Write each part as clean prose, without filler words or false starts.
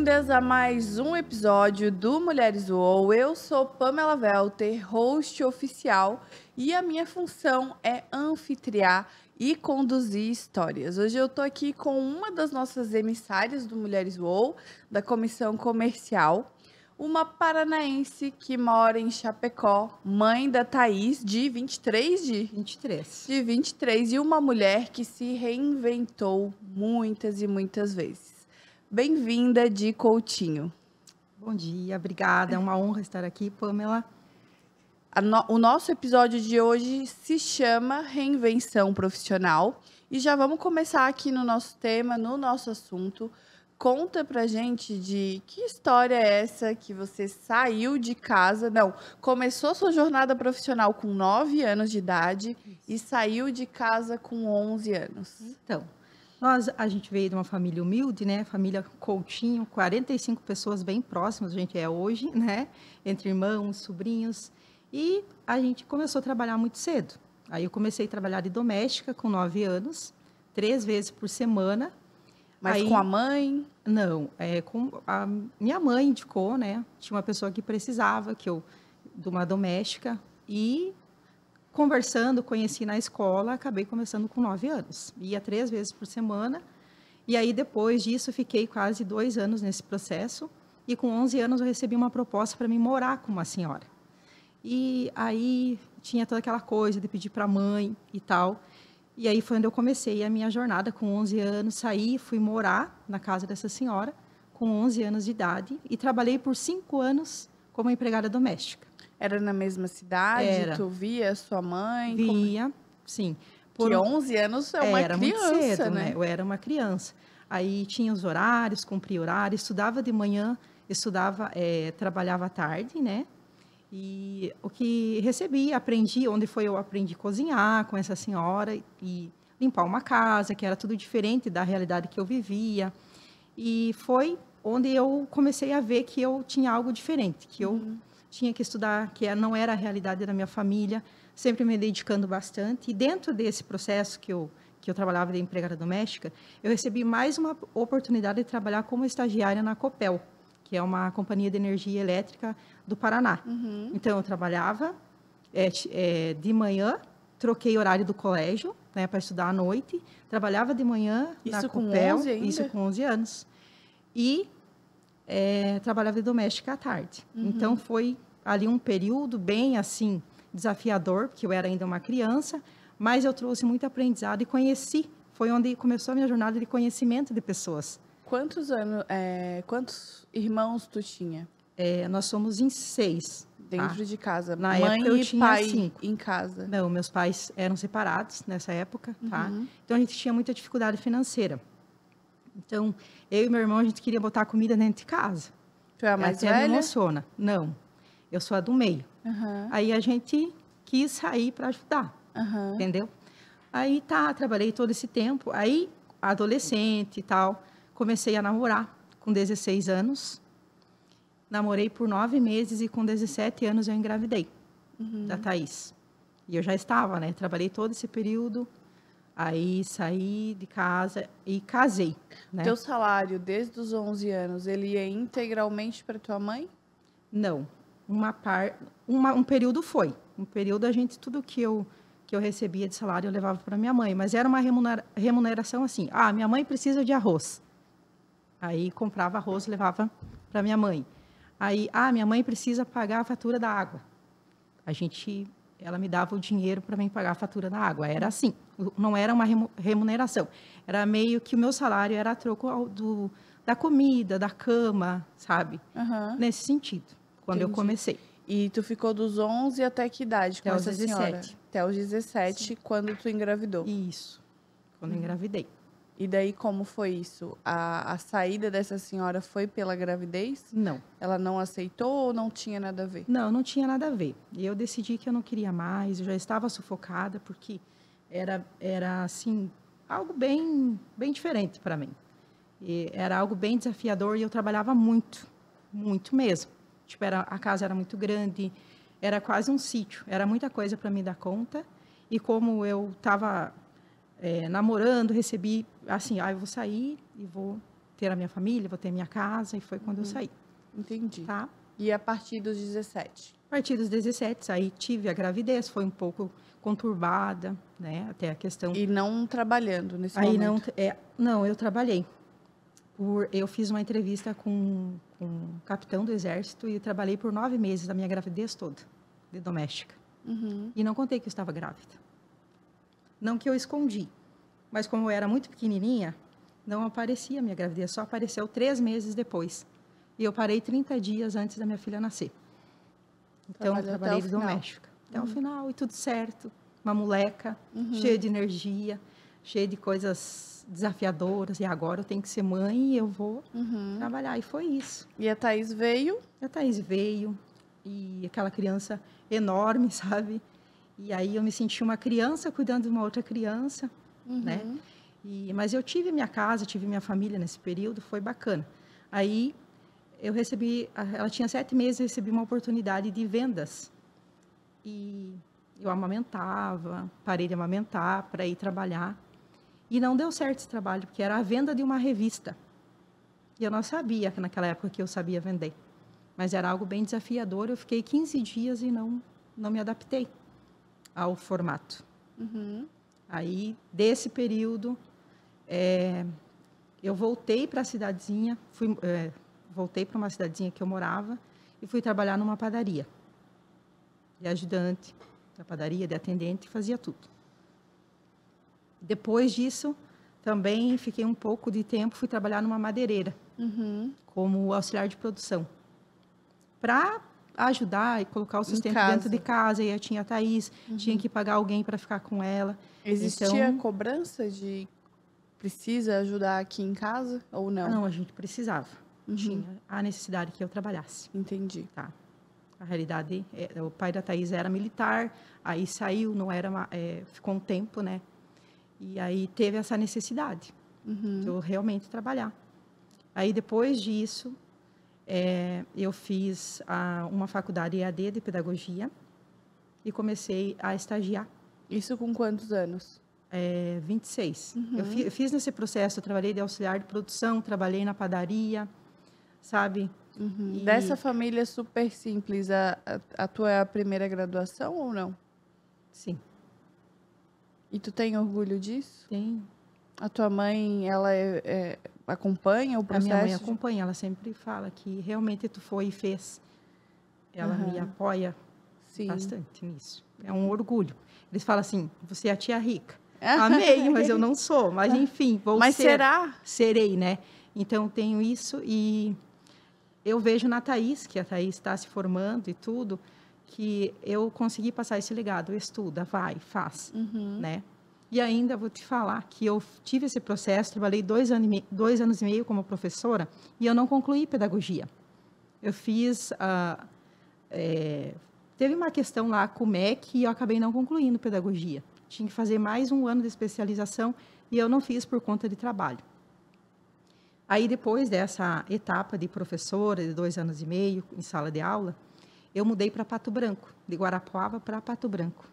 Bem-vindas a mais um episódio do Mulheres UOL. Eu sou Pamela Welter, host oficial, e a minha função é anfitriar e conduzir histórias. Hoje eu tô aqui com uma das nossas emissárias do Mulheres UOL, da Comissão Comercial, uma paranaense que mora em Chapecó, mãe da Thaís, de 23 de 23. de 23, e uma mulher que se reinventou muitas e muitas vezes. Bem-vinda, Di Coutinho. Bom dia, obrigada. É uma honra estar aqui, Pamela. O nosso episódio de hoje se chama Reinvenção Profissional. E já vamos começar aqui no nosso tema, no nosso assunto. Conta pra gente, de que história é essa que você saiu de casa, começou sua jornada profissional com 9 anos de idade e saiu de casa com 11 anos. Então, a gente veio de uma família humilde, né? Família Coutinho, 45 pessoas bem próximas, a gente é hoje, né? Entre irmãos, sobrinhos. E a gente começou a trabalhar muito cedo. Aí eu comecei a trabalhar de doméstica com 9 anos, 3 vezes por semana. Mas aí, com a mãe? Não, com a minha mãe indicou, né? Tinha uma pessoa que precisava de uma doméstica e conversando, conheci na escola, acabei começando com 9 anos. Ia 3 vezes por semana. E aí, depois disso, fiquei quase 2 anos nesse processo. E com 11 anos, eu recebi uma proposta para mim morar com uma senhora. E aí, tinha toda aquela coisa de pedir para a mãe e tal. E aí, foi onde eu comecei a minha jornada. Com 11 anos, saí, fui morar na casa dessa senhora, com 11 anos de idade. E trabalhei por 5 anos como empregada doméstica. Era na mesma cidade? Era. Tu via sua mãe? Via, sim. Que 11 anos é uma era criança, muito cedo, né? Eu era uma criança. Aí tinha os horários, cumpria horário, estudava de manhã, trabalhava à tarde, né? E o que recebi, aprendi, eu aprendi a cozinhar com essa senhora e limpar uma casa, que era tudo diferente da realidade que eu vivia. E foi onde eu comecei a ver que eu tinha algo diferente, que eu tinha que estudar, que não era a realidade da minha família, sempre me dedicando bastante. E dentro desse processo que eu trabalhava de empregada doméstica, eu recebi mais uma oportunidade de trabalhar como estagiária na Copel, que é uma companhia de energia elétrica do Paraná. Então, eu trabalhava de manhã, troquei horário do colégio, né, para estudar à noite, trabalhava de manhã na Copel, 11 ainda? isso com 11 anos, e trabalhava de doméstica à tarde. Então, foi ali um período bem, assim, desafiador, porque eu era ainda uma criança, mas eu trouxe muito aprendizado e foi onde começou a minha jornada de conhecimento de pessoas. Quantos irmãos tu tinha? Nós somos em 6. Dentro de casa? Na mãe época eu e tinha pai 5. em casa? Não, meus pais eram separados nessa época, tá? Então, a gente tinha muita dificuldade financeira. Então, eu e meu irmão, a gente queria botar comida dentro de casa. Tu é a mais Até velha? me emociona. Não, eu sou a do meio. Aí, a gente quis sair para ajudar, entendeu? Aí, trabalhei todo esse tempo. Aí, adolescente e tal, comecei a namorar com 16 anos. Namorei por 9 meses e com 17 anos eu engravidei da Thaís. E eu já estava, né? Trabalhei todo esse período. Aí saí de casa e casei, né? Teu salário, desde os 11 anos, ele ia integralmente para tua mãe? Não. Um período foi. Um período tudo que eu recebia de salário eu levava para minha mãe. Mas era uma remuneração assim. Minha mãe precisa de arroz. Aí comprava arroz e levava para minha mãe. Aí, minha mãe precisa pagar a fatura da água. Ela me dava o dinheiro para mim pagar a fatura da água. Era assim, não era uma remuneração. Era meio que o meu salário era a troco da comida, da cama, sabe? Nesse sentido, quando eu comecei. E tu ficou dos 11 até que idade com essa senhora? Até os 17, Sim. Quando tu engravidou. Isso, quando eu engravidei. E daí, como foi isso? A saída dessa senhora foi pela gravidez? Não. Ela não aceitou ou não tinha nada a ver? Não tinha nada a ver. E eu decidi que eu não queria mais, eu já estava sufocada, porque era assim, algo bem, bem diferente para mim. E era algo bem desafiador e eu trabalhava muito, muito mesmo. Tipo, a casa era muito grande, era quase um sítio, era muita coisa para me dar conta. E como eu estava namorando, recebi assim, eu vou sair e vou ter a minha família, vou ter a minha casa, e foi quando eu saí, Entendi. tá? E a partir dos 17? A partir dos 17, aí tive a gravidez, foi um pouco conturbada, né? Até a questão... E não trabalhando nesse Aí momento? não, eu trabalhei. Eu fiz uma entrevista com um capitão do exército e trabalhei por 9 meses da minha gravidez toda, de doméstica. E não contei que eu estava grávida. Não que eu escondi, mas como eu era muito pequenininha, não aparecia a minha gravidez, só apareceu 3 meses depois. E eu parei 30 dias antes da minha filha nascer. Então, eu trabalhei de doméstica. Até o final, e tudo certo. Uma moleca, cheia de energia, cheia de coisas desafiadoras. E agora eu tenho que ser mãe e eu vou trabalhar. E foi isso. E a Thaís veio? A Thaís veio, e aquela criança enorme, sabe? E aí eu me senti uma criança cuidando de uma outra criança, né? Mas eu tive minha casa, tive minha família nesse período, foi bacana. Aí eu recebi, ela tinha 7 meses, eu recebi uma oportunidade de vendas. E eu amamentava, parei de amamentar para ir trabalhar. E não deu certo esse trabalho, porque era a venda de uma revista. E eu não sabia que naquela época que eu sabia vender. Mas era algo bem desafiador. Eu fiquei 15 dias e não me adaptei ao formato. Aí, desse período, eu voltei para a cidadezinha, voltei para uma cidadezinha que eu morava e fui trabalhar numa padaria. De ajudante da padaria, de atendente, fazia tudo. Depois disso, também fiquei um pouco de tempo, fui trabalhar numa madeireira, como auxiliar de produção. Para ajudar e colocar o sustento dentro de casa. E eu tinha a Thaís, tinha que pagar alguém para ficar com ela. Existia cobrança de precisa ajudar aqui em casa ou não? Não, a gente precisava. Tinha a necessidade que eu trabalhasse. Entendi. Tá. A realidade, o pai da Thaís era militar, aí saiu, não era, ficou um tempo, né? E aí teve essa necessidade de eu realmente trabalhar. Aí depois disso, eu fiz uma faculdade EAD de pedagogia e comecei a estagiar. Isso com quantos anos? 26. Eu fiz nesse processo, eu trabalhei de auxiliar de produção, trabalhei na padaria, sabe? E dessa família super simples, a tua é a primeira graduação ou não? Sim. E tu tem orgulho disso? Tenho. A tua mãe, ela acompanha o processo? A minha mãe acompanha, ela sempre fala que realmente tu foi e fez. Ela me apoia bastante nisso. É um orgulho. Eles falam assim, você é a tia rica. Amei, mas eu não sou. Mas enfim, vou ser. Mas será? Serei, né? Então, tenho isso e eu vejo na Thaís, que a Thaís está se formando e tudo, que eu consegui passar esse legado. Estuda, vai, faz, né? E ainda vou te falar que eu tive esse processo, trabalhei 2 anos e meio como professora e eu não concluí pedagogia. Eu fiz... teve uma questão lá com o MEC e eu acabei não concluindo pedagogia. Tinha que fazer mais 1 ano de especialização e eu não fiz por conta de trabalho. Aí, depois dessa etapa de professora, de 2 anos e meio, em sala de aula, eu mudei para Pato Branco, de Guarapuava para Pato Branco.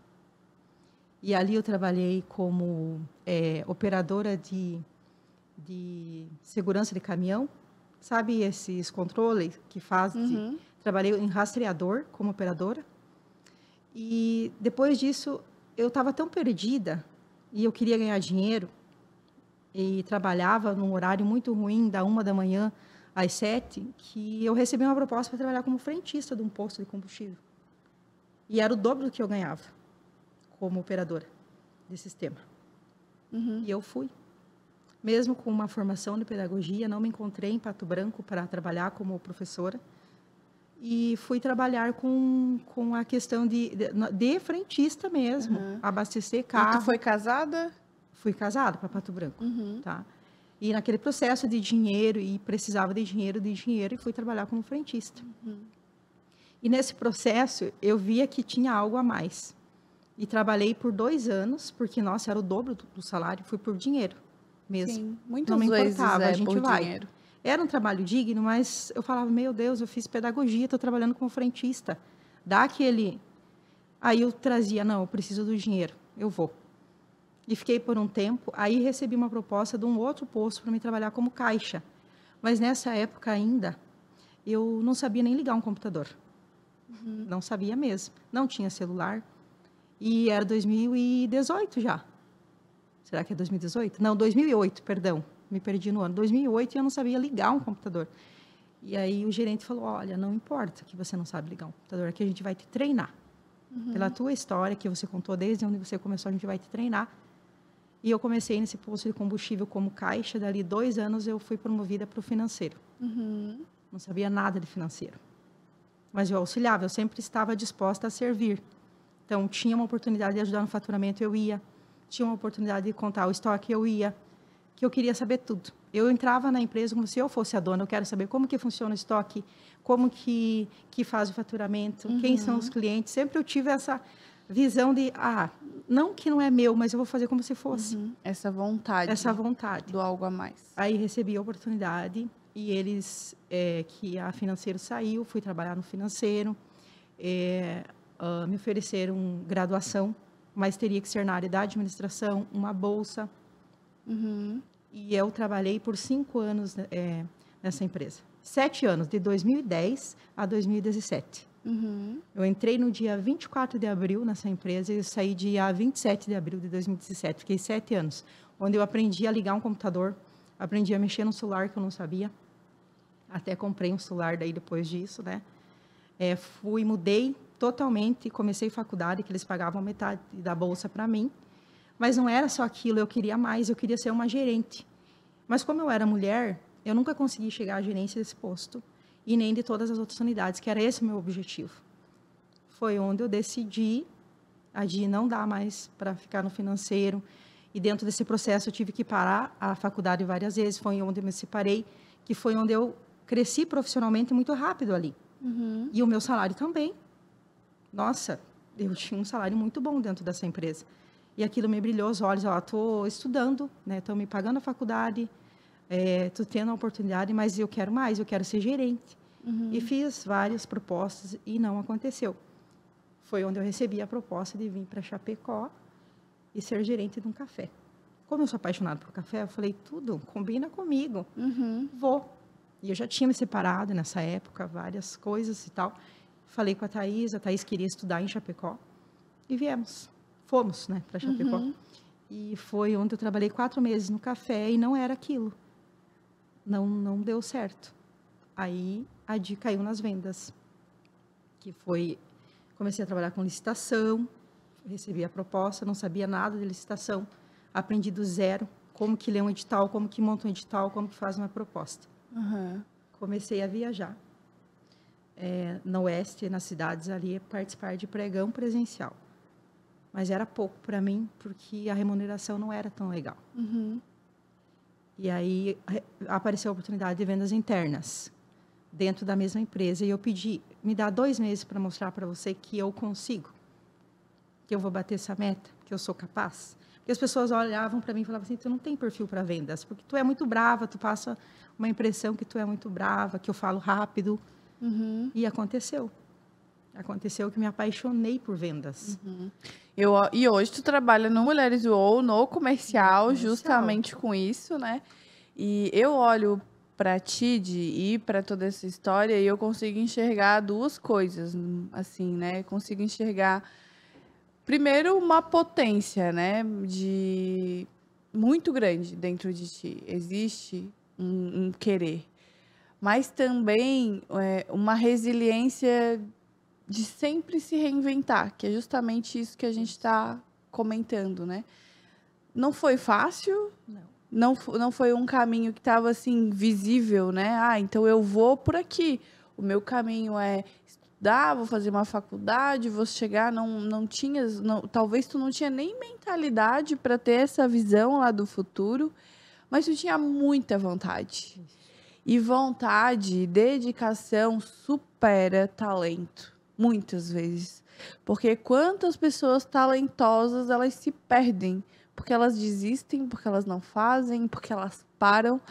E ali eu trabalhei como operadora de segurança de caminhão, sabe esses controles que faz? Trabalhei em rastreador como operadora. E depois disso, eu estava tão perdida e eu queria ganhar dinheiro e trabalhava num horário muito ruim, da 1 da manhã às 7, que eu recebi uma proposta para trabalhar como frentista de um posto de combustível. E era o dobro do que eu ganhava como operadora de sistema. E eu fui. Mesmo com uma formação de pedagogia, não me encontrei em Pato Branco para trabalhar como professora. E fui trabalhar com a questão de frentista mesmo, abastecer carro. E tu foi casada? Fui casada para Pato Branco, tá? E naquele processo de dinheiro, e precisava de dinheiro, e fui trabalhar como frentista. E nesse processo, eu via que tinha algo a mais. E trabalhei por 2 anos, porque, nossa, era o dobro do salário, fui por dinheiro mesmo. Sim, muitas não me vezes importava, a gente por vai. dinheiro. Era um trabalho digno, mas eu falava, meu Deus, eu fiz pedagogia, estou trabalhando como frentista. Dá aquele... Aí eu trazia, não, eu preciso do dinheiro, eu vou. E fiquei por um tempo, aí recebi uma proposta de um outro posto para me trabalhar como caixa. Mas nessa época ainda, eu não sabia nem ligar um computador. Não sabia mesmo. Não tinha celular. E era 2018 já. Será que é 2018? Não, 2008, perdão. Me perdi no ano. 2008 e eu não sabia ligar um computador. E aí o gerente falou, olha, não importa que você não sabe ligar um computador, aqui a gente vai te treinar. Pela tua história que você contou desde onde você começou, a gente vai te treinar. E eu comecei nesse posto de combustível como caixa. Dali 2 anos eu fui promovida para o financeiro. Não sabia nada de financeiro. Mas eu auxiliava, eu sempre estava disposta a servir. Então, tinha uma oportunidade de ajudar no faturamento, eu ia. Tinha uma oportunidade de contar o estoque, eu ia. Que eu queria saber tudo. Eu entrava na empresa como se eu fosse a dona. Eu quero saber como que funciona o estoque, como que faz o faturamento, quem são os clientes. Sempre eu tive essa visão de, não que não é meu, mas eu vou fazer como se fosse. Essa vontade. Essa vontade. Do algo a mais. Aí recebi a oportunidade e eles, que a financeiro saiu, fui trabalhar no financeiro, me ofereceram graduação, mas teria que ser na área da administração, uma bolsa. E eu trabalhei por 5 anos nessa empresa. 7 anos, de 2010 a 2017. Eu entrei no dia 24 de abril nessa empresa e eu saí dia 27 de abril de 2017. Fiquei 7 anos, onde eu aprendi a ligar um computador, aprendi a mexer no celular que eu não sabia. Até comprei um celular daí depois disso, né? Mudei totalmente, comecei faculdade, que eles pagavam metade da bolsa para mim. Mas não era só aquilo, eu queria mais, eu queria ser uma gerente. Mas como eu era mulher, eu nunca consegui chegar à gerência desse posto e nem de todas as outras unidades, que era esse o meu objetivo. Foi onde eu decidi, não dá mais para ficar no financeiro. E dentro desse processo eu tive que parar a faculdade várias vezes, foi onde eu me separei, que foi onde eu cresci profissionalmente muito rápido ali. E o meu salário também. Nossa, eu tinha um salário muito bom dentro dessa empresa. E aquilo me brilhou os olhos. Estou estudando, estou me pagando a faculdade, estou tendo a oportunidade, mas eu quero mais, eu quero ser gerente. E fiz várias propostas e não aconteceu. Foi onde eu recebi a proposta de vir para Chapecó e ser gerente de um café. Como eu sou apaixonada por café, eu falei, tudo, combina comigo, vou. E eu já tinha me separado nessa época, várias coisas e tal. Falei com a Thaís queria estudar em Chapecó e viemos. Fomos, para Chapecó. E foi onde eu trabalhei 4 meses no café e não era aquilo. Não deu certo. Aí a Di caiu nas vendas. Comecei a trabalhar com licitação, recebi a proposta, não sabia nada de licitação, aprendi do zero como que lê um edital, como que monta um edital, como que faz uma proposta. Comecei a viajar. No oeste, nas cidades ali, participar de pregão presencial. Mas era pouco para mim, porque a remuneração não era tão legal. E aí apareceu a oportunidade de vendas internas, dentro da mesma empresa. E eu pedi, me dá 2 meses para mostrar para você que eu consigo, que eu vou bater essa meta, que eu sou capaz. Porque as pessoas olhavam para mim e falavam assim, tu não tem perfil para vendas, porque tu é muito brava, tu passa uma impressão que tu é muito brava, que eu falo rápido. E aconteceu. Aconteceu que me apaixonei por vendas. E hoje tu trabalha no Mulheres UOL, no comercial, justamente com isso, né? E eu olho para ti e para toda essa história e eu consigo enxergar 2 coisas, assim, né? Consigo enxergar, primeiro, uma potência, né? Muito grande dentro de ti. Existe um querer. Mas também uma resiliência de sempre se reinventar, que é justamente isso que a gente está comentando, né? Não foi fácil, não foi um caminho que estava assim visível, né? Então eu vou por aqui. O meu caminho é estudar, vou fazer uma faculdade, vou chegar, talvez tu não tinha nem mentalidade para ter essa visão lá do futuro, mas tu tinha muita vontade. E vontade, dedicação supera talento. Muitas vezes. Porque quantas pessoas talentosas, elas se perdem. Porque elas desistem, porque elas não fazem, porque elas param.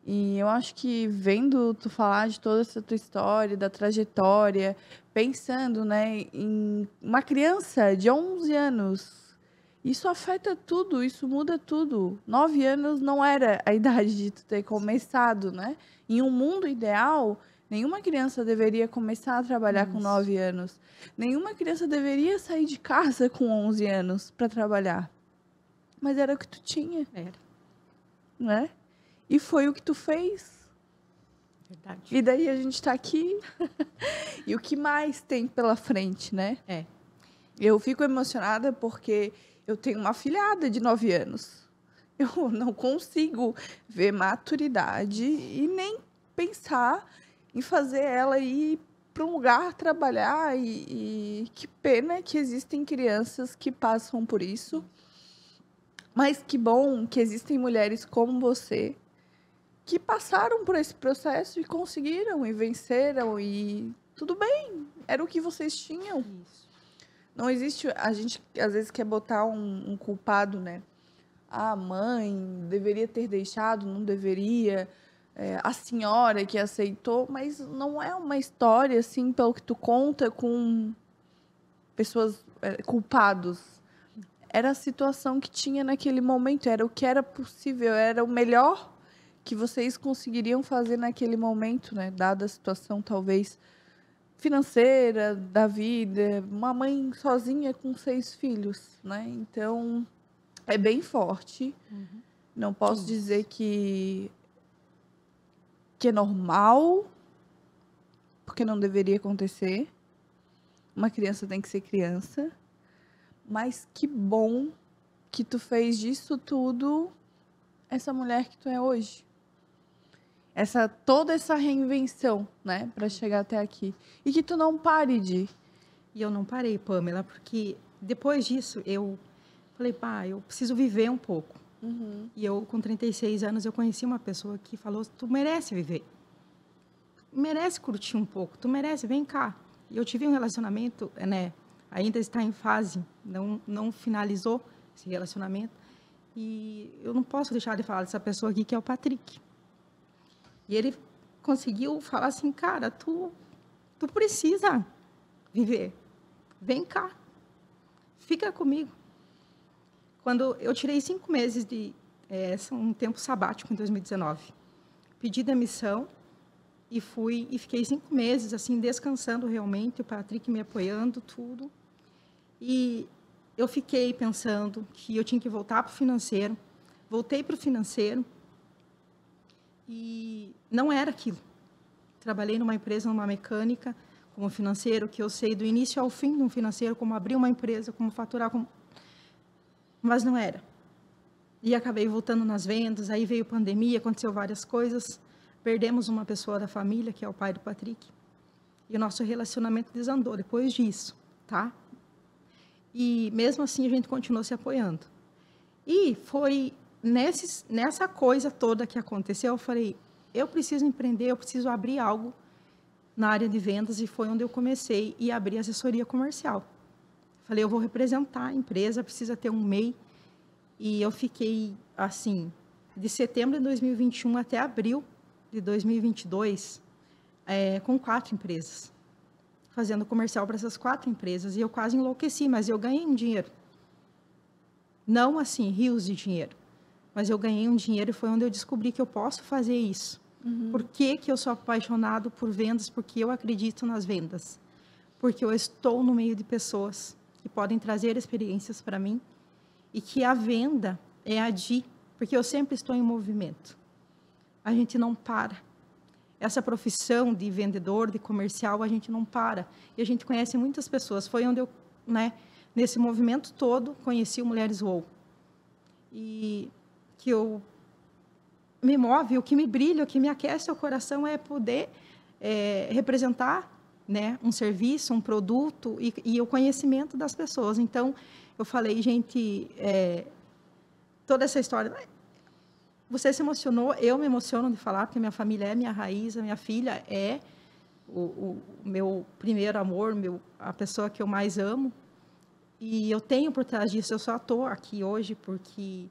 E eu acho que vendo tu falar de toda essa tua história, da trajetória, pensando, né, em uma criança de 11 anos Isso afeta tudo, isso muda tudo. 9 anos não era a idade de tu ter começado, né? Em um mundo ideal, nenhuma criança deveria começar a trabalhar com Isso. 9 anos. Nenhuma criança deveria sair de casa com 11 anos para trabalhar. Mas era o que tu tinha, Era, né? E foi o que tu fez. verdade. E daí a gente tá aqui. E o que mais tem pela frente, né? É. Eu fico emocionada porque eu tenho uma afilhada de 9 anos. Eu não consigo ver maturidade e nem pensar em fazer ela ir para um lugar trabalhar. E que pena que existem crianças que passam por isso. Mas que bom que existem mulheres como você que passaram por esse processo e conseguiram e venceram e tudo bem, era o que vocês tinham. Isso. Não existe, a gente às vezes quer botar um culpado, né? A mãe deveria ter deixado, não deveria, a senhora que aceitou, mas não é uma história assim, pelo que tu conta, com pessoas culpados. Era a situação que tinha naquele momento, era o que era possível, era o melhor que vocês conseguiriam fazer naquele momento, né? Dada a situação, talvez, financeira, da vida, uma mãe sozinha com 6 filhos, né? Então, é bem forte. Uhum. Não posso Isso. dizer que é normal, porque não deveria acontecer. Uma criança tem que ser criança. Mas que bom que tu fez disso tudo essa mulher que tu é hoje. Toda essa reinvenção, né, para chegar até aqui. E que tu não pare de. E eu não parei, Pamela, porque depois disso eu falei, pá, eu preciso viver um pouco. Uhum. E eu, com 36 anos, eu conheci uma pessoa que falou, tu merece viver. Tu merece curtir um pouco, tu merece, vem cá. E eu tive um relacionamento, né, ainda está em fase, não finalizou esse relacionamento. E eu não posso deixar de falar dessa pessoa aqui, que é o Patrick. E ele conseguiu falar assim, cara, tu precisa viver. Vem cá. Fica comigo. Quando eu tirei 5 meses um tempo sabático em 2019. Pedi demissão e fiquei 5 meses assim descansando realmente, o Patrick me apoiando, tudo. E eu fiquei pensando que eu tinha que voltar para o financeiro. Voltei para o financeiro e não era aquilo. Trabalhei numa empresa, numa mecânica, como financeiro, que eu sei do início ao fim de um financeiro, como abrir uma empresa, como faturar, mas não era. E acabei voltando nas vendas, aí veio pandemia, aconteceu várias coisas, perdemos uma pessoa da família, que é o pai do Patrick, e o nosso relacionamento desandou depois disso, tá? E mesmo assim a gente continuou se apoiando. E foi nessa coisa toda que aconteceu, eu falei, eu preciso empreender, eu preciso abrir algo na área de vendas, e foi onde eu comecei e abri assessoria comercial. Falei, eu vou representar a empresa, precisa ter um MEI. E eu fiquei, assim, de setembro de 2021 até abril de 2022, com 4 empresas, fazendo comercial para essas 4 empresas. E eu quase enlouqueci, mas eu ganhei um dinheiro. Não, assim, rios de dinheiro. Mas eu ganhei um dinheiro e foi onde eu descobri que eu posso fazer isso. Uhum. Por que eu sou apaixonado por vendas? Porque eu acredito nas vendas. Porque eu estou no meio de pessoas que podem trazer experiências para mim e que a venda é porque eu sempre estou em movimento. A gente não para. Essa profissão de vendedor, de comercial, a gente não para. E a gente conhece muitas pessoas. Foi onde eu, né, nesse movimento todo, conheci o Mulheres Uou. E que eu me move, o que me brilha, o que me aquece o coração é poder representar, né, um serviço, um produto e o conhecimento das pessoas. Então, eu falei, gente, toda essa história, você se emocionou, eu me emociono de falar, porque minha família é minha raiz, a minha filha é o meu primeiro amor, a pessoa que eu mais amo. E eu tenho por trás disso, eu só estou aqui hoje porque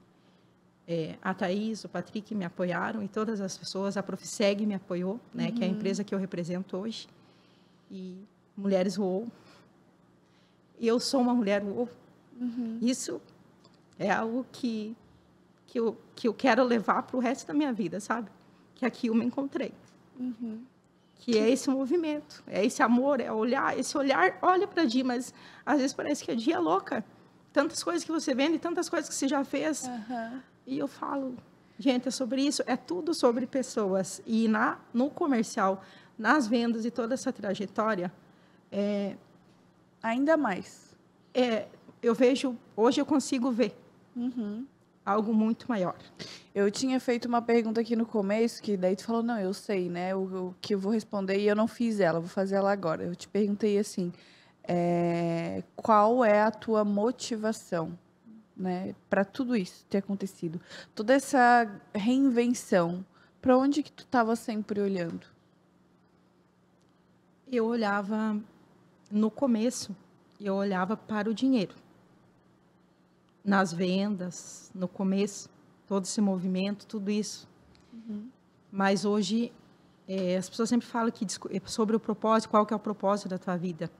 a Thaís, o Patrick me apoiaram e todas as pessoas, a Profiseg me apoiou, né, Uhum. que é a empresa que eu represento hoje. E Mulheres Uou. E eu sou uma mulher Uou. Uhum. Isso É algo que eu quero levar para o resto da minha vida, sabe? Que aqui eu me encontrei. Uhum. Que é esse movimento, é esse amor, é olhar, esse olhar, olha para a Di, mas às vezes parece que a Di é louca. Tantas coisas que você vende, tantas coisas que você já fez. Uhum. E eu falo, gente, é sobre isso, é tudo sobre pessoas. E no comercial, nas vendas e toda essa trajetória, Ainda mais. eu vejo, hoje eu consigo ver Uhum. algo muito maior. Eu tinha feito uma pergunta aqui no começo, que daí tu falou, não, eu sei, né, o que eu vou responder, e eu não fiz ela, vou fazer ela agora. Eu te perguntei assim, qual é a tua motivação, né, para tudo isso ter acontecido? Toda essa reinvenção, para onde que tu estava sempre olhando? Eu olhava, no começo, eu olhava para o dinheiro. Nas vendas, no começo, todo esse movimento, tudo isso. Mas hoje, as pessoas sempre falam que sobre o propósito, qual que é o propósito da tua vida.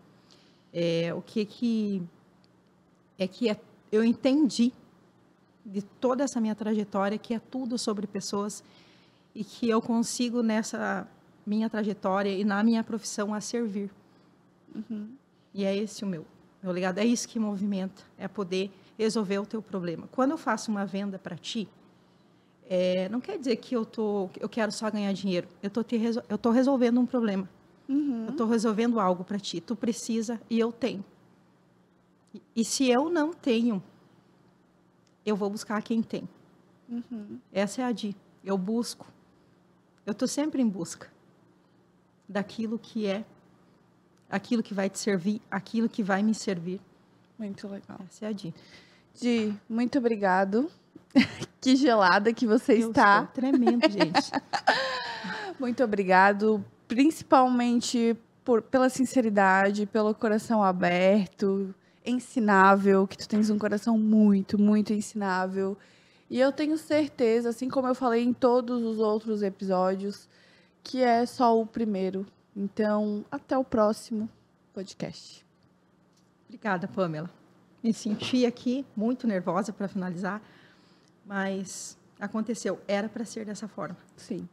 Eu entendi de toda essa minha trajetória que é tudo sobre pessoas e que eu consigo nessa minha trajetória e na minha profissão a servir. E é esse o meu legado, é isso que movimenta, é poder resolver o teu problema. Quando eu faço uma venda para ti, não quer dizer que eu quero só ganhar dinheiro, eu tô resolvendo um problema. Eu estou resolvendo algo para ti, tu precisa e eu tenho. E se eu não tenho, eu vou buscar quem tem. Essa é a Di. Eu busco. Eu estou sempre em busca daquilo que é, aquilo que vai te servir, aquilo que vai me servir. Muito legal. Essa é a Di. Di, muito obrigado. Que gelada que você está. Estou tremendo, gente. Muito obrigado, principalmente pela sinceridade, pelo coração aberto, ensinável, que tu tens um coração muito, muito ensinável. E eu tenho certeza, assim como eu falei em todos os outros episódios, que é só o primeiro. Então, até o próximo podcast. Obrigada, Pamela. Me senti aqui muito nervosa para finalizar, mas aconteceu. Era para ser dessa forma. Sim.